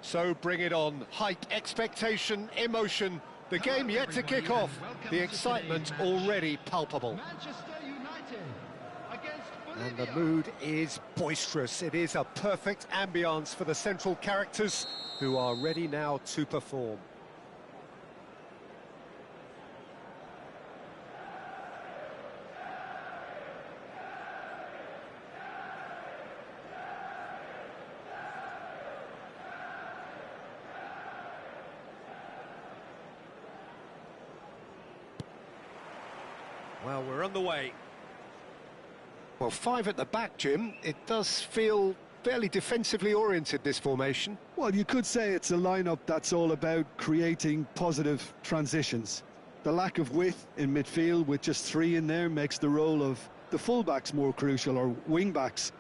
So bring it on. Hype, expectation, emotion. The game yet to kick off. The excitement already palpable. And the mood is boisterous. It is a perfect ambience for the central characters who are ready now to perform. Well, we're on the way. Well, 5 at the back, Jim. It does feel fairly defensively oriented, this formation. Well, you could say it's a lineup that's all about creating positive transitions. The lack of width in midfield with just 3 in there makes the role of the fullbacks more crucial, or wing-backs.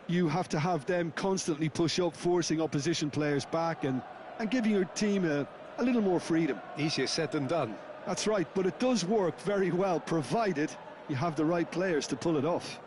You have to have them constantly push up, forcing opposition players back and giving your team a little more freedom. Easier said than done. That's right, but it does work very well, provided you have the right players to pull it off.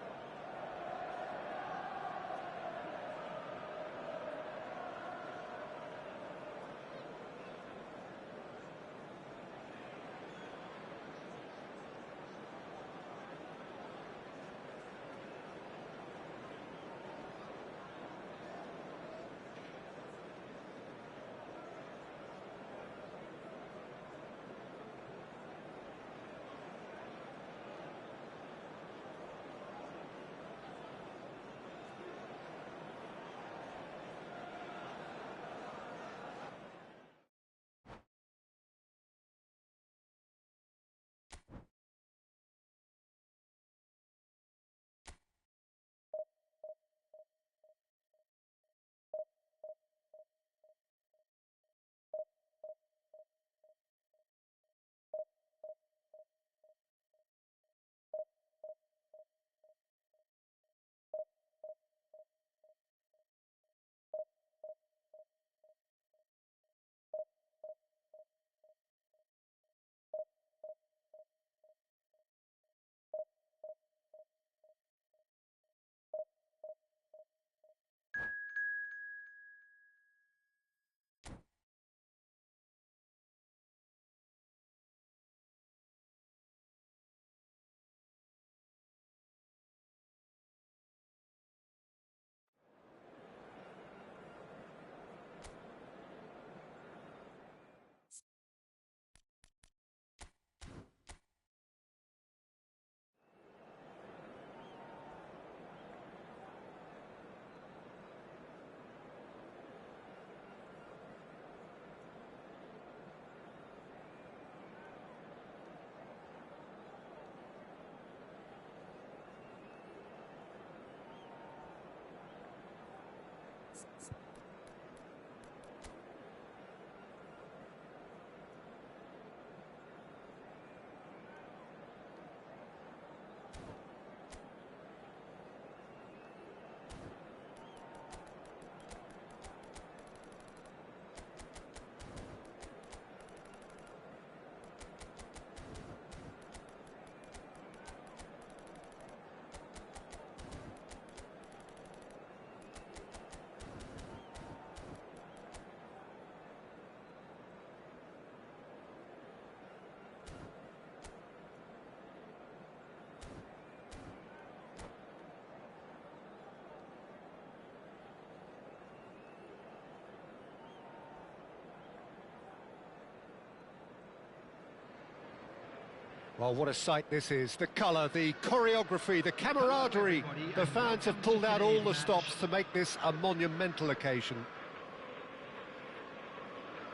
Well, what a sight this is. The colour, the choreography, the camaraderie. The fans have pulled out all the stops to make this a monumental occasion.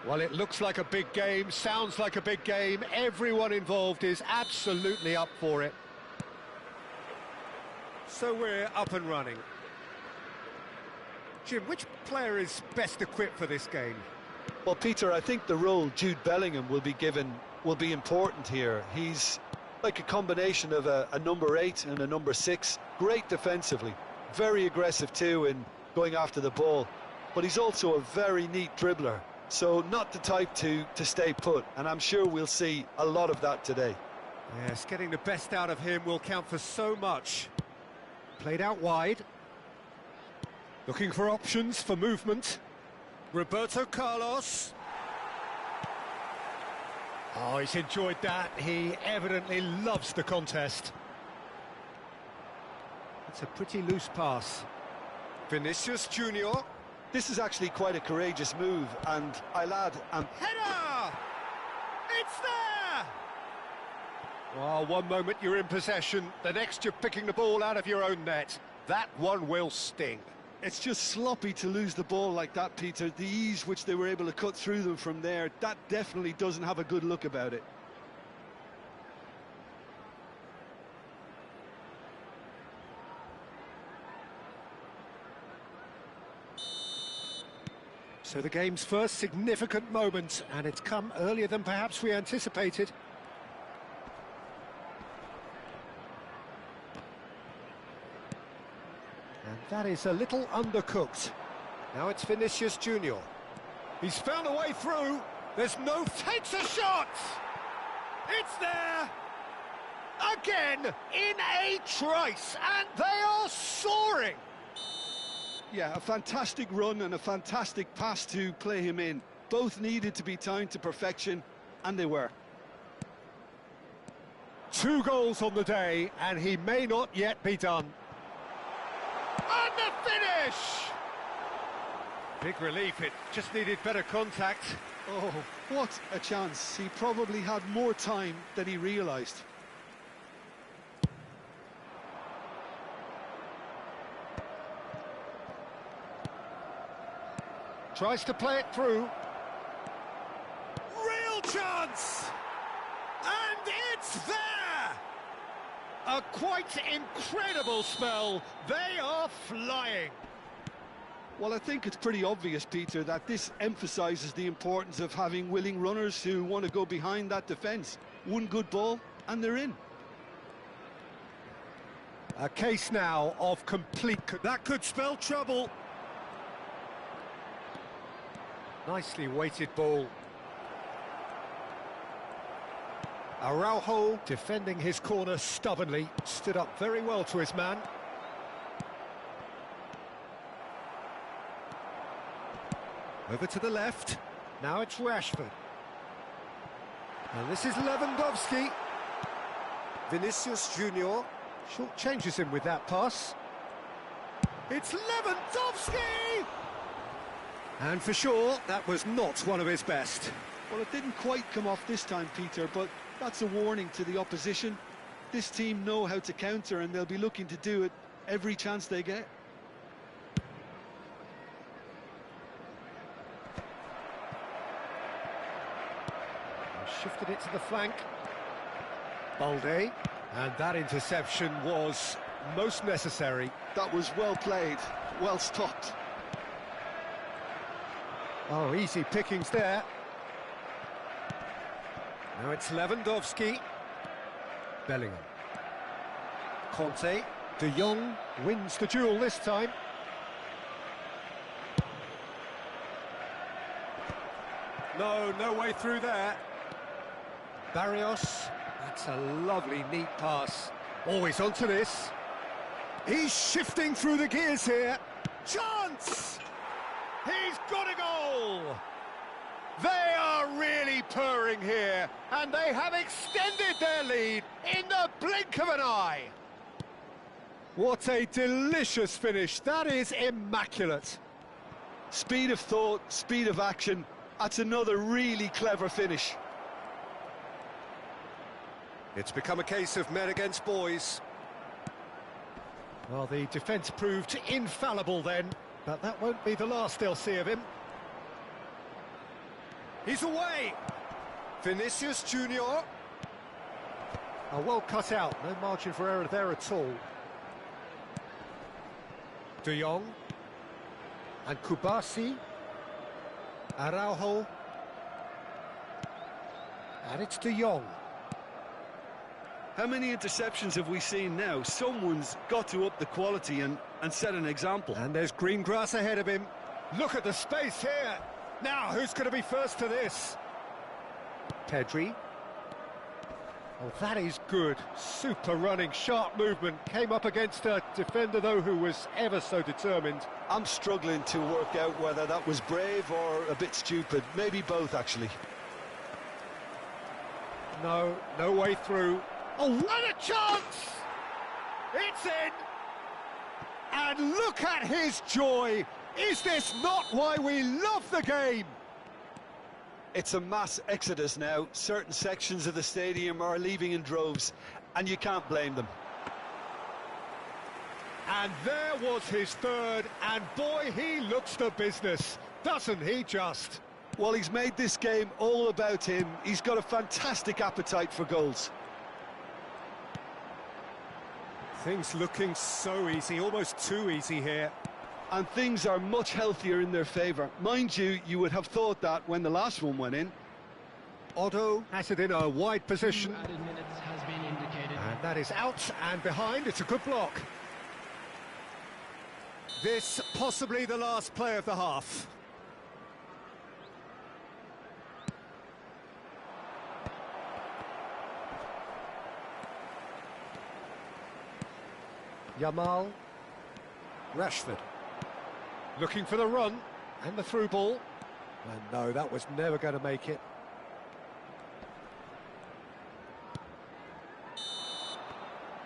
Well, it looks like a big game, sounds like a big game. Everyone involved is absolutely up for it. So we're up and running. Jim, which player is best equipped for this game? Well, Peter, I think the role Jude Bellingham will be given will be important here. He's like a combination of a number 8 and a number 6. Great defensively, very aggressive too in going after the ball, but he's also a very neat dribbler. So not the type to stay put, and I'm sure we'll see a lot of that today. Yes, getting the best out of him will count for so much. Played out wide. Looking for options for movement. Roberto Carlos. Oh, he's enjoyed that. He evidently loves the contest. It's a pretty loose pass. Vinicius Junior. This is actually quite a courageous move, and I'll add... Header! It's there! Well, one moment you're in possession, the next you're picking the ball out of your own net. That one will sting. It's just sloppy to lose the ball like that, Peter. The ease which they were able to cut through them from there, that definitely doesn't have a good look about it. So the game's first significant moment, and it's come earlier than perhaps we anticipated. And that is a little undercooked. Now it's Vinicius Junior. He's found a way through. There's no... Takes a shot! It's there! Again, in a trice, and they are soaring! Yeah, a fantastic run and a fantastic pass to play him in. Both needed to be timed to perfection, and they were. 2 goals on the day, and he may not yet be done. And the finish! Big relief, it just needed better contact. Oh, what a chance. He probably had more time than he realised. Tries to play it through. Real chance! And it's there! A quite incredible spell. They are flying. Well, I think it's pretty obvious, Peter, that this emphasises the importance of having willing runners who want to go behind that defence. One good ball, and they're in. A case now of complete... That could spell trouble. Nicely weighted ball. Araujo, defending his corner stubbornly, stood up very well to his man. Over to the left. Now it's Rashford. And this is Lewandowski. Vinicius Junior short changes him with that pass. It's Lewandowski! And for sure, that was not one of his best. Well, it didn't quite come off this time, Peter, but that's a warning to the opposition. This team know how to counter, and they'll be looking to do it every chance they get. Shifted it to the flank. Balde. And that interception was most necessary. That was well played, well stopped. Oh, easy pickings there. Now it's Lewandowski. Bellingham. Conte. De Jong wins the duel this time. No way through there. Barrios. That's a lovely, neat pass. Always onto this. He's shifting through the gears here. Chance! He's got a goal! They are really purring here, and they have extended their lead in the blink of an eye. What a delicious finish. That is immaculate. Speed of thought, speed of action. That's another really clever finish. It's become a case of men against boys. Well, the defence proved infallible then. But that won't be the last they'll see of him. He's away! Vinicius Junior. Oh, well cut out, no margin for error there at all. De Jong. And Kubasi. Araujo. And it's De Jong. How many interceptions have we seen now? Someone's got to up the quality and set an example. And there's green grass ahead of him. Look at the space here. Now, who's going to be first to this? Pedri. Oh, that is good. Super running, sharp movement. Came up against a defender, though, who was ever so determined. I'm struggling to work out whether that was brave or a bit stupid. Maybe both, actually. No, no way through. Oh, what a chance! It's in! And look at his joy! Is this not why we love the game? It's a mass exodus now. Certain sections of the stadium are leaving in droves, and you can't blame them. And there was his third, and boy, he looks the business, doesn't he just? Well, he's made this game all about him. He's got a fantastic appetite for goals. Things looking so easy, almost too easy here. And things are much healthier in their favour. Mind you, you would have thought that when the last one went in. Otto has it in a wide position. Added minutes has been indicated. And that is out and behind. It's a good block. This possibly the last play of the half. Yamal. Rashford. Looking for the run, and the through ball. And no, that was never going to make it.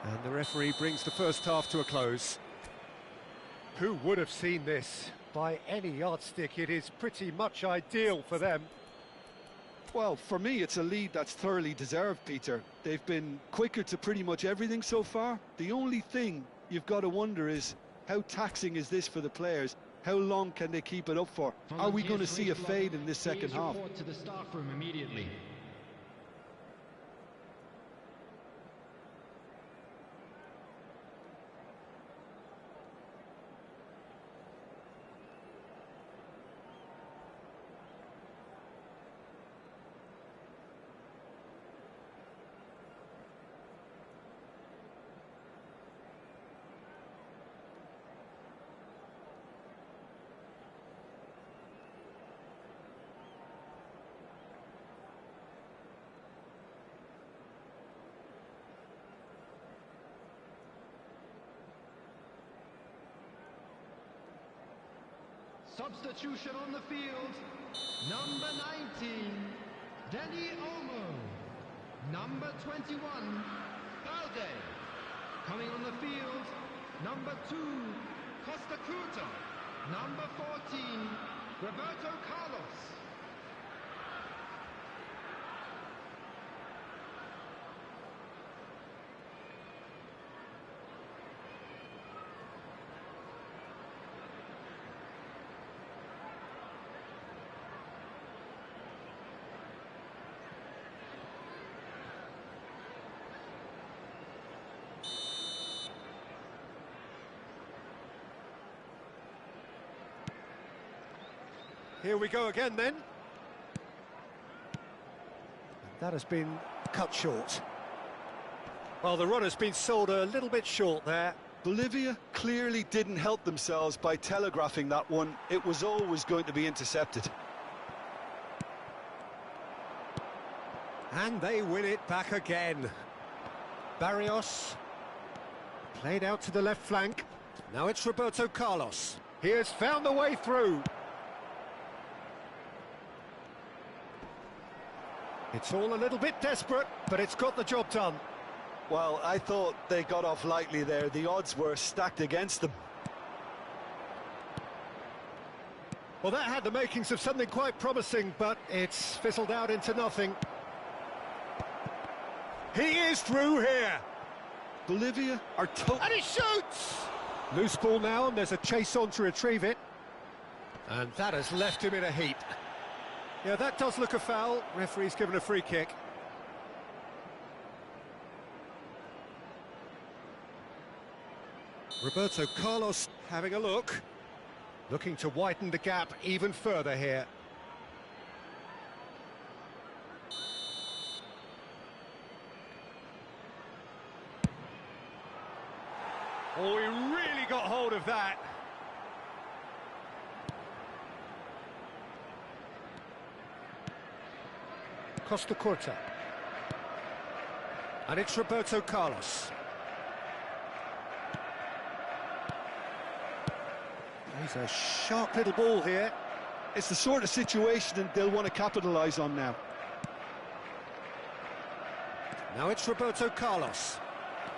And the referee brings the first half to a close. Who would have seen this? By any yardstick, it is pretty much ideal for them. Well, for me, it's a lead that's thoroughly deserved, Peter. They've been quicker to pretty much everything so far. The only thing you've got to wonder is, how taxing is this for the players? How long can they keep it up for? Are we going to see a fade in this second half? Report to the staff room immediately. Substitution on the field. Number 19, Danny Olmo. Number 21, Balde. Coming on the field, number 2, Costa Curta. Number 14, Roberto Carlos. Here we go again then. And that has been cut short. Well, the run has been sold a little bit short there. Bolivia clearly didn't help themselves by telegraphing that one. It was always going to be intercepted. And they win it back again. Barrios. Played out to the left flank. Now it's Roberto Carlos. He has found the way through. It's all a little bit desperate, but it's got the job done. Well, I thought they got off lightly there. The odds were stacked against them. Well, that had the makings of something quite promising, but it's fizzled out into nothing. He is through here. Bolivia are And he shoots! Loose ball now, and there's a chase on to retrieve it. And that has left him in a heap. Yeah, that does look a foul. Referee's given a free kick. Roberto Carlos having a look. Looking to widen the gap even further here. Oh, he really got hold of that. Costa Curta. And it's Roberto Carlos. He's a sharp little ball here. It's the sort of situation they'll want to capitalise on now. Now it's Roberto Carlos.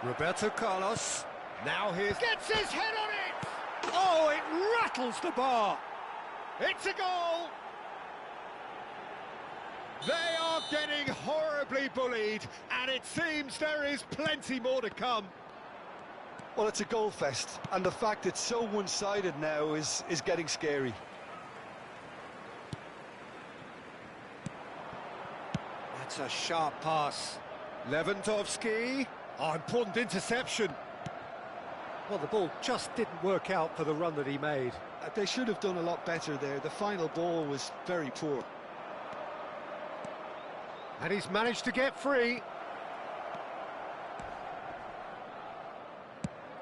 Roberto Carlos. Now here's... Gets his head on it! Oh, it rattles the bar. It's a goal! They are getting horribly bullied, and it seems there is plenty more to come. Well, it's a goal fest, and the fact it's so one-sided now is getting scary. That's a sharp pass. Lewandowski. Oh, important interception. Well, the ball just didn't work out for the run that he made. They should have done a lot better there. The final ball was very poor. And he's managed to get free.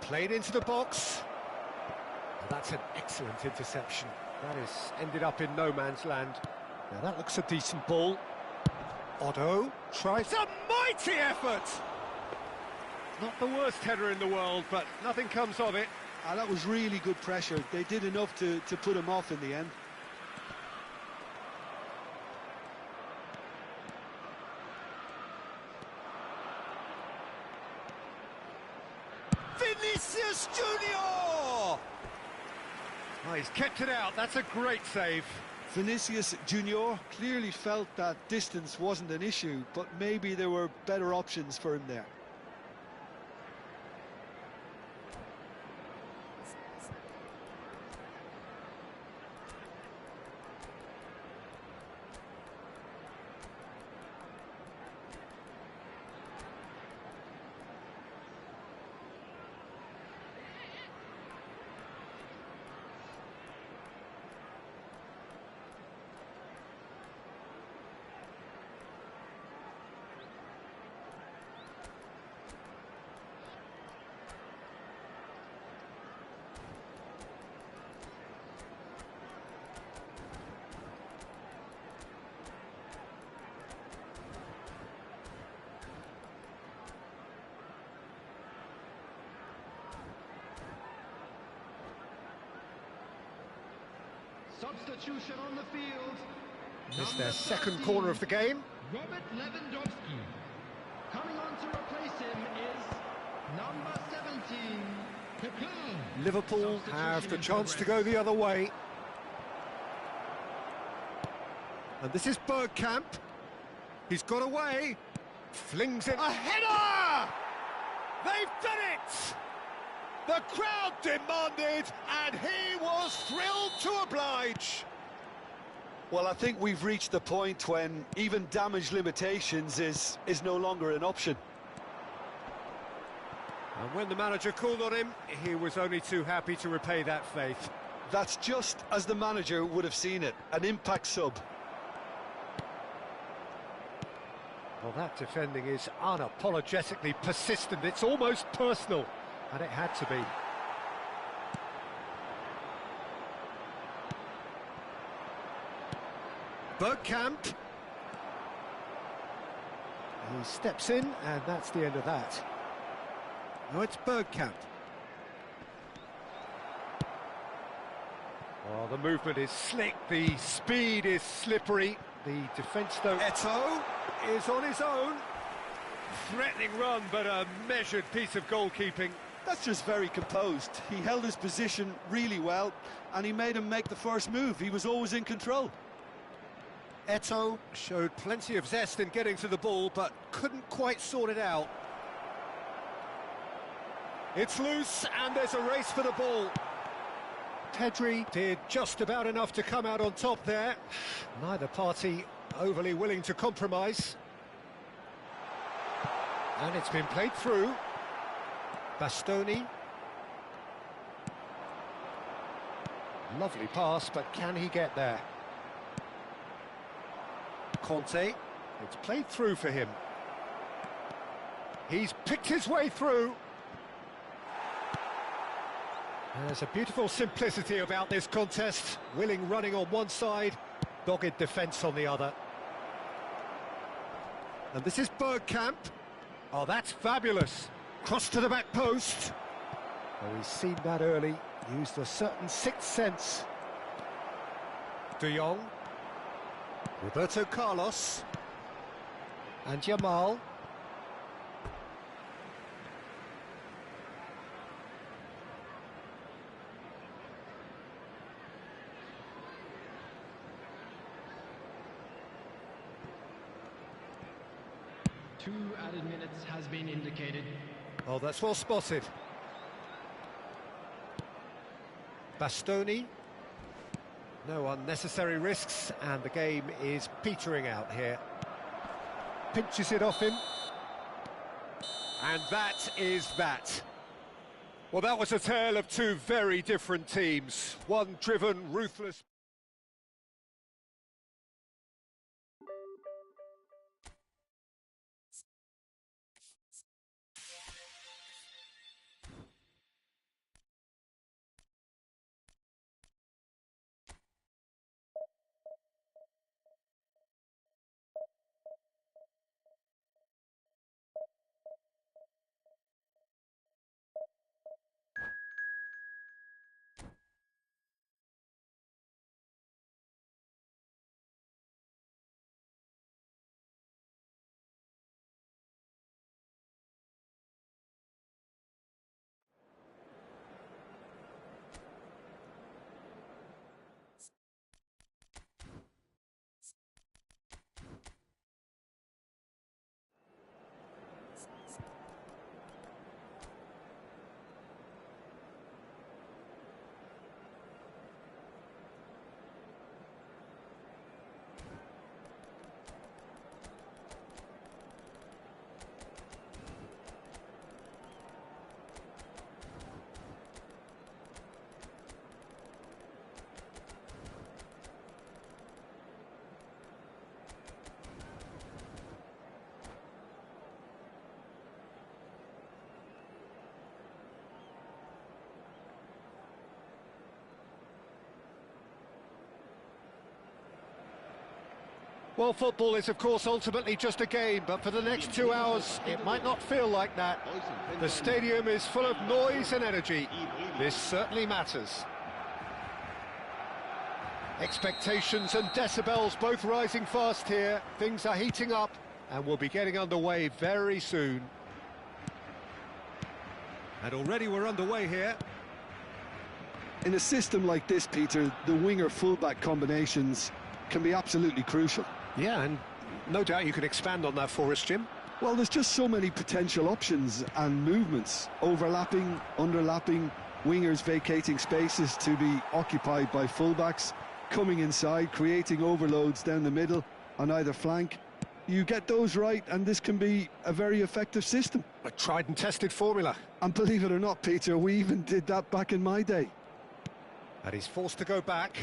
Played into the box. Well, that's an excellent interception. That has ended up in no man's land. Now that looks a decent ball. Otto tries a mighty effort. Not the worst header in the world, but nothing comes of it. That was really good pressure. They did enough to put him off in the end. Vinicius Junior! Oh, he's kept it out. That's a great save. Vinicius Junior clearly felt that distance wasn't an issue, but maybe there were better options for him there. Substitution on the field. This is their second corner of the game. Robert Lewandowski. Coming on to replace him is number 17, Kaká. Liverpool have the chance to go the other way. And this is Bergkamp. He's got away. Flings it. A header! They've done it! The crowd demanded, and he was thrilled to oblige. Well, I think we've reached the point when even damage limitations is no longer an option. And when the manager called on him, he was only too happy to repay that faith. That's just as the manager would have seen it, an impact sub. Well, that defending is unapologetically persistent. It's almost personal. And it had to be. Bergkamp. He steps in, and that's the end of that. Now it's Bergkamp. Oh, the movement is slick, the speed is slippery. The defence, though, Eto'o is on his own. Threatening run, but a measured piece of goalkeeping. That's just very composed. He held his position really well, and he made him make the first move. He was always in control. Eto'o showed plenty of zest in getting to the ball, but couldn't quite sort it out. It's loose, and there's a race for the ball. Pedri did just about enough to come out on top there. Neither party overly willing to compromise. And it's been played through. Bastoni. Lovely pass, but can he get there? Conte. It's played through for him. He's picked his way through. There's a beautiful simplicity about this contest. Willing running on one side, dogged defence on the other. And this is Bergkamp. Oh, that's fabulous. Cross to the back post. Oh, he's seen that early. Used a certain sixth sense. De Jong. Roberto Carlos. And Jamal. Two added minutes has been indicated. Oh, that's well spotted. Bastoni. No unnecessary risks, and the game is petering out here. Pinches it off him. And that is that. Well, that was a tale of two very different teams. One driven, ruthless. Well, football is, of course, ultimately just a game, but for the next 2 hours, it might not feel like that. The stadium is full of noise and energy. This certainly matters. Expectations and decibels both rising fast here. Things are heating up, and we'll be getting underway very soon. And already we're underway here. In a system like this, Peter, the winger-fullback combinations can be absolutely crucial. Yeah, and no doubt you can expand on that for us, Jim. Well, there's just so many potential options and movements. Overlapping, underlapping, wingers vacating spaces to be occupied by fullbacks, coming inside, creating overloads down the middle on either flank. You get those right, and this can be a very effective system. A tried and tested formula. And believe it or not, Peter, we even did that back in my day. And he's forced to go back.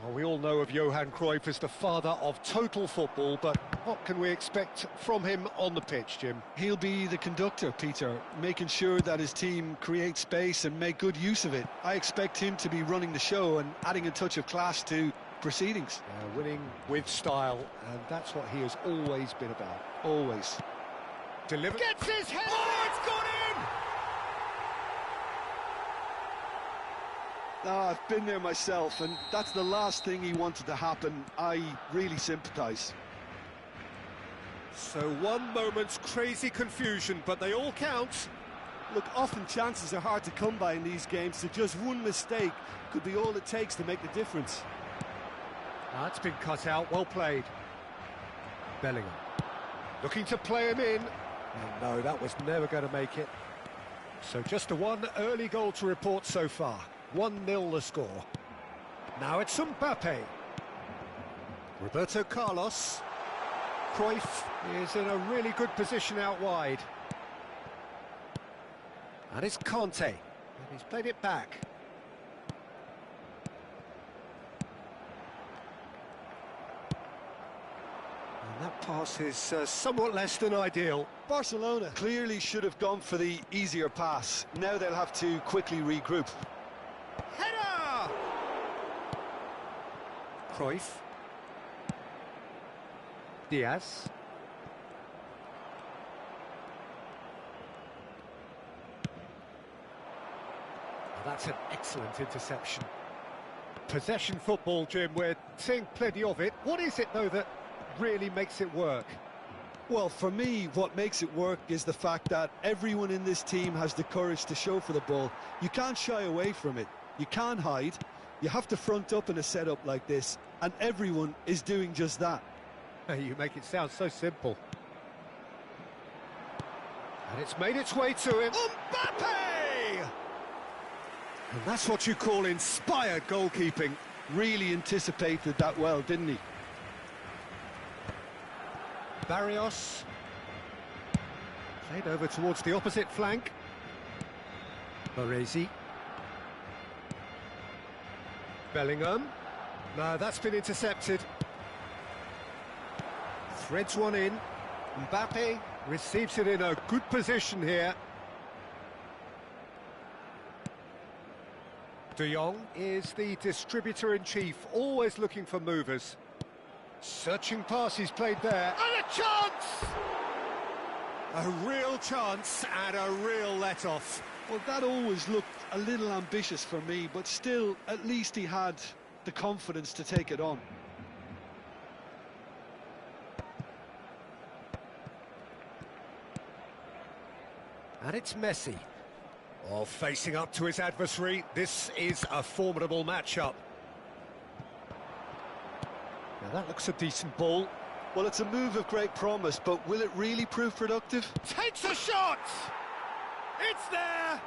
Well, we all know of Johan Cruyff as the father of total football, but what can we expect from him on the pitch, Jim? He'll be the conductor, Peter, making sure that his team create space and make good use of it. I expect him to be running the show and adding a touch of class to proceedings. Winning with style, and that's what he has always been about. Always. Deliver. Gets his head! Oh, it's gone in! I've been there myself, and that's the last thing he wanted to happen. I really sympathise. So one moment's crazy confusion, but they all count. Look, often chances are hard to come by in these games, so just one mistake could be all it takes to make the difference. That's been cut out, well played. Bellingham. Looking to play him in. And no, that was never going to make it. So just a one early goal to report so far. 1-0 the score. Now it's Mbappe. Roberto Carlos. Cruyff is in a really good position out wide. And it's Conte. And he's played it back. And that pass is somewhat less than ideal. Barcelona clearly should have gone for the easier pass. Now they'll have to quickly regroup. Header! Cruyff. Diaz. That's an excellent interception. Possession football, Jim, we're seeing plenty of it. What is it, though, that really makes it work? Well, for me, what makes it work is the fact that everyone in this team has the courage to show for the ball. You can't shy away from it. You can't hide. You have to front up in a setup like this, and everyone is doing just that. You make it sound so simple. And it's made its way to him. Mbappe! And that's what you call inspired goalkeeping. Really anticipated that well, didn't he? Barrios. Played over towards the opposite flank. Baresi. Bellingham. No, that's been intercepted. Threads one in. Mbappe receives it in a good position here. De Jong is the distributor-in-chief, always looking for movers. Searching pass he's played there. And a chance! A real chance and a real let-off. Well, that always looked a little ambitious for me, but still, at least he had the confidence to take it on. And it's Messi. Oh, facing up to his adversary, this is a formidable matchup. Now that looks a decent ball. Well, it's a move of great promise, but will it really prove productive? Takes a shot! It's there!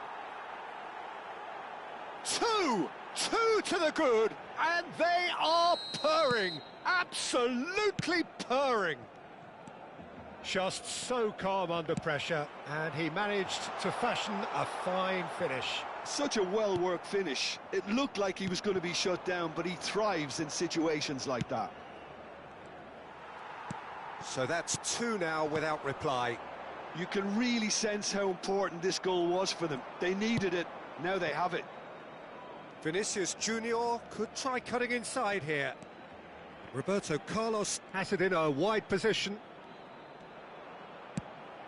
Two to the good, and they are purring, absolutely purring. Just so calm under pressure, and he managed to fashion a fine finish. Such a well-worked finish. It looked like he was going to be shut down, but he thrives in situations like that. So that's two now without reply. You can really sense how important this goal was for them. They needed it, now they have it. Vinicius Junior could try cutting inside here. Roberto Carlos has it in a wide position.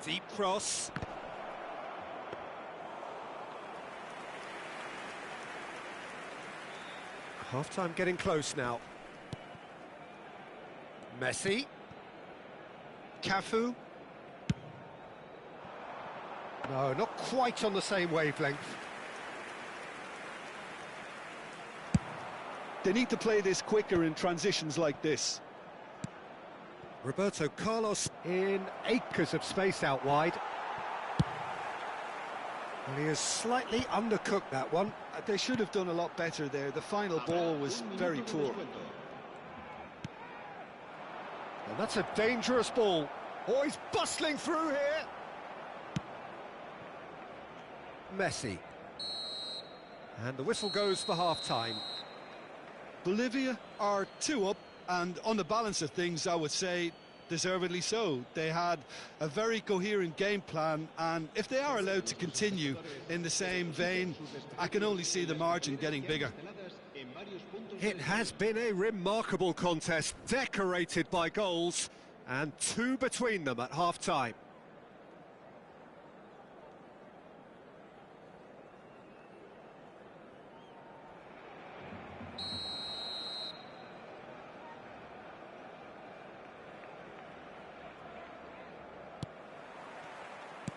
Deep cross. Half-time getting close now. Messi. Cafu. No, not quite on the same wavelength. They need to play this quicker in transitions like this. Roberto Carlos in acres of space out wide. Well, he has slightly undercooked that one. They should have done a lot better there. The final ball was very poor. And that's a dangerous ball. Oh, he's bustling through here. Messi. And the whistle goes for half-time. Bolivia are 2 up, and on the balance of things, I would say deservedly so. They had a very coherent game plan, and if they are allowed to continue in the same vein, I can only see the margin getting bigger. It has been a remarkable contest, decorated by goals, and 2 between them at half-time.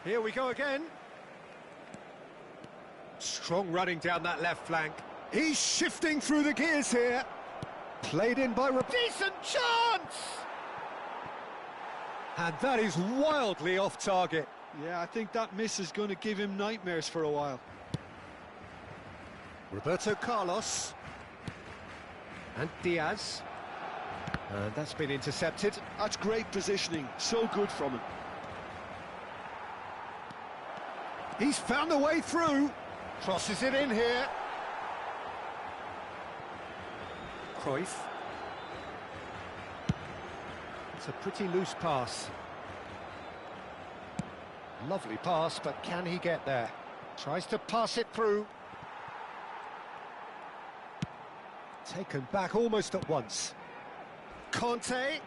Here we go again. Strong running down that left flank. He's shifting through the gears here. Played in by... Decent chance! And that is wildly off target. Yeah, I think that miss is going to give him nightmares for a while. Roberto Carlos. And Diaz. And that's been intercepted. That's great positioning. So good from him. He's found a way through. Crosses it in here. Cruyff. It's a pretty loose pass. Lovely pass, but can he get there? Tries to pass it through. Taken back almost at once. Conte.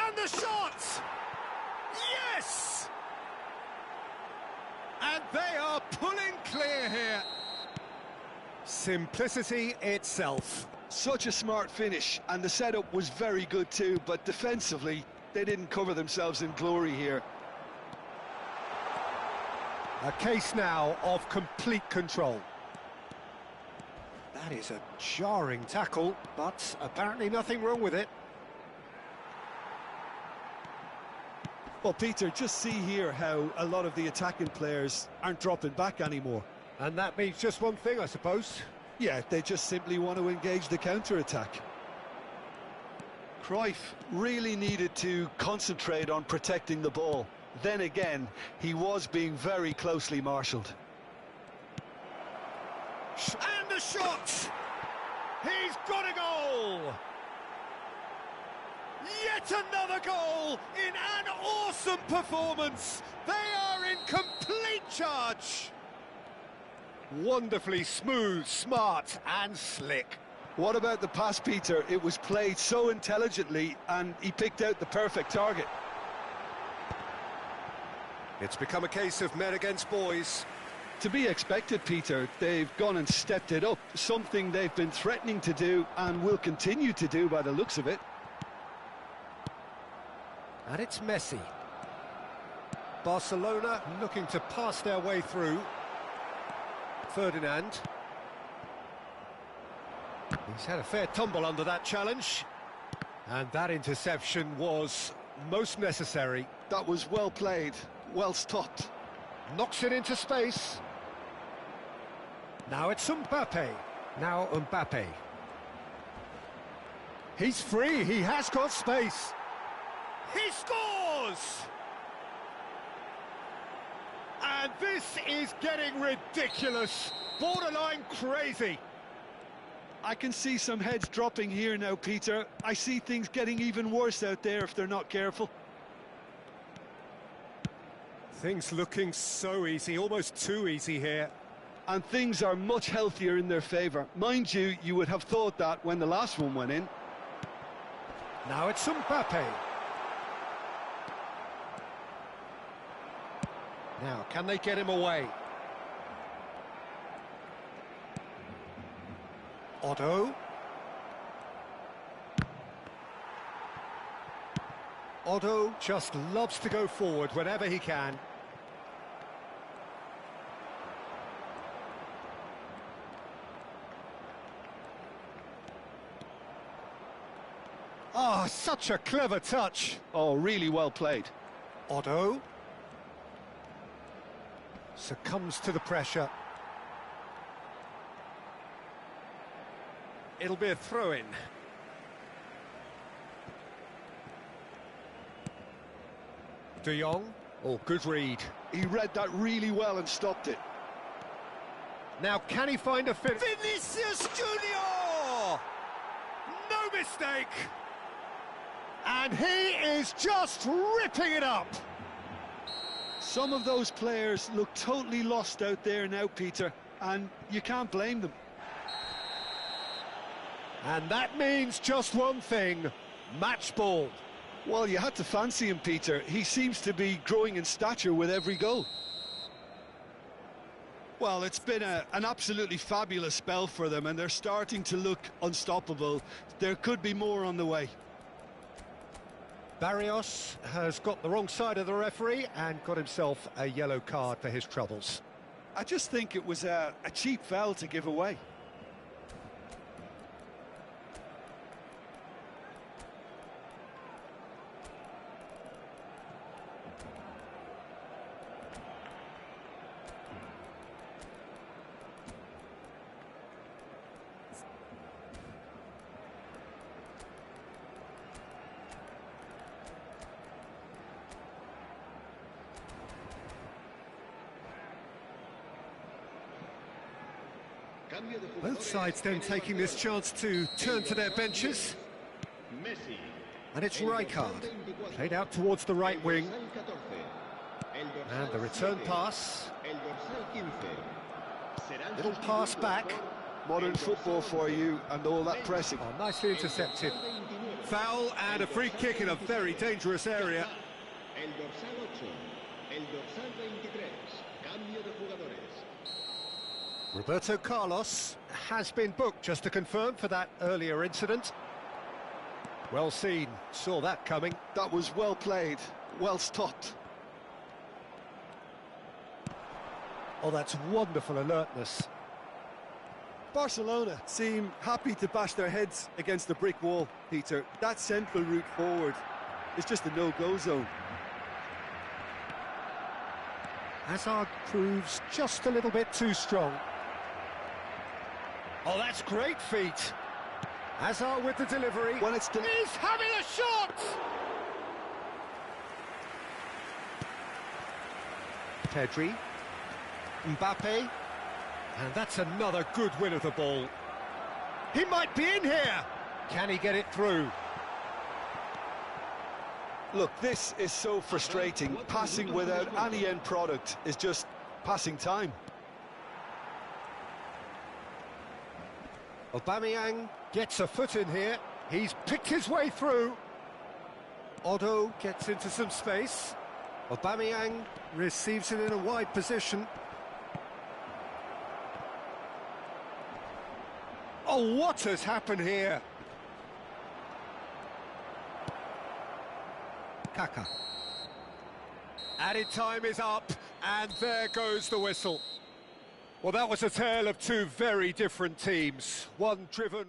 And the shot! Yes! And they are pulling clear here. Simplicity itself. Such a smart finish, and the setup was very good too, but defensively, they didn't cover themselves in glory here. A case now of complete control. That is a jarring tackle, but apparently nothing wrong with it. Well, Peter, just see here how a lot of the attacking players aren't dropping back anymore. And that means just one thing, I suppose. Yeah, they just simply want to engage the counter-attack. Cruyff really needed to concentrate on protecting the ball. Then again, he was being very closely marshalled. And the shot! He's got a goal! Yet another goal in an awesome performance! They are in complete charge! Wonderfully smooth, smart and slick. What about the pass, Peter? It was played so intelligently and he picked out the perfect target. It's become a case of men against boys. To be expected, Peter. They've gone and stepped it up, something they've been threatening to do and will continue to do by the looks of it. And it's Messi. Barcelona looking to pass their way through. Ferdinand. He's had a fair tumble under that challenge. And that interception was most necessary. That was well played, well stopped. Knocks it into space. Now it's Mbappe. Now Mbappe. He's free, he has got space. He scores! And this is getting ridiculous, borderline crazy. I can see some heads dropping here now, Peter. I see things getting even worse out there if they're not careful. Things looking so easy, almost too easy here. And things are much healthier in their favour. Mind you, you would have thought that when the last one went in. Now it's Mbappe. Now, can they get him away? Otto. Otto just loves to go forward whenever he can. Ah, such a clever touch. Oh, really well played. Otto succumbs to the pressure. It'll be a throw-in. De Jong. Oh, good read. He read that really well and stopped it. Now, can he find a finish? Vinicius Junior! No mistake! And he is just ripping it up! Some of those players look totally lost out there now, Peter, and you can't blame them. And that means just one thing, match ball. Well, you had to fancy him, Peter. He seems to be growing in stature with every goal. Well, it's been an absolutely fabulous spell for them, and they're starting to look unstoppable. There could be more on the way. Barrios has got the wrong side of the referee and got himself a yellow card for his troubles. I just think it was a cheap foul to give away. Both sides then taking this chance to turn to their benches. And it's Rijkaard, played out towards the right wing. And the return pass. Little pass back. Modern football for you and all that pressing. Oh, nicely intercepted. Foul and a free kick in a very dangerous area. El dorsal 8, el dorsal 23, cambio de jugadores. Roberto Carlos has been booked, just to confirm, for that earlier incident. Well seen, saw that coming. That was well played, well stopped. Oh, that's wonderful alertness. Barcelona seem happy to bash their heads against the brick wall, Peter. That central route forward is just a no-go zone. Hazard proves just a little bit too strong. Oh, that's great feet. Hazard with the delivery. When it's He's having a shot! Pedri. Mbappe. And that's another good win of the ball. He might be in here. Can he get it through? Look, this is so frustrating. Passing without any end product is just passing time. Aubameyang gets a foot in here. He's picked his way through. Otto gets into some space. Aubameyang receives it in a wide position. Oh, what has happened here? Kaka. Added time is up, and there goes the whistle. Well, that was a tale of two very different teams. One driven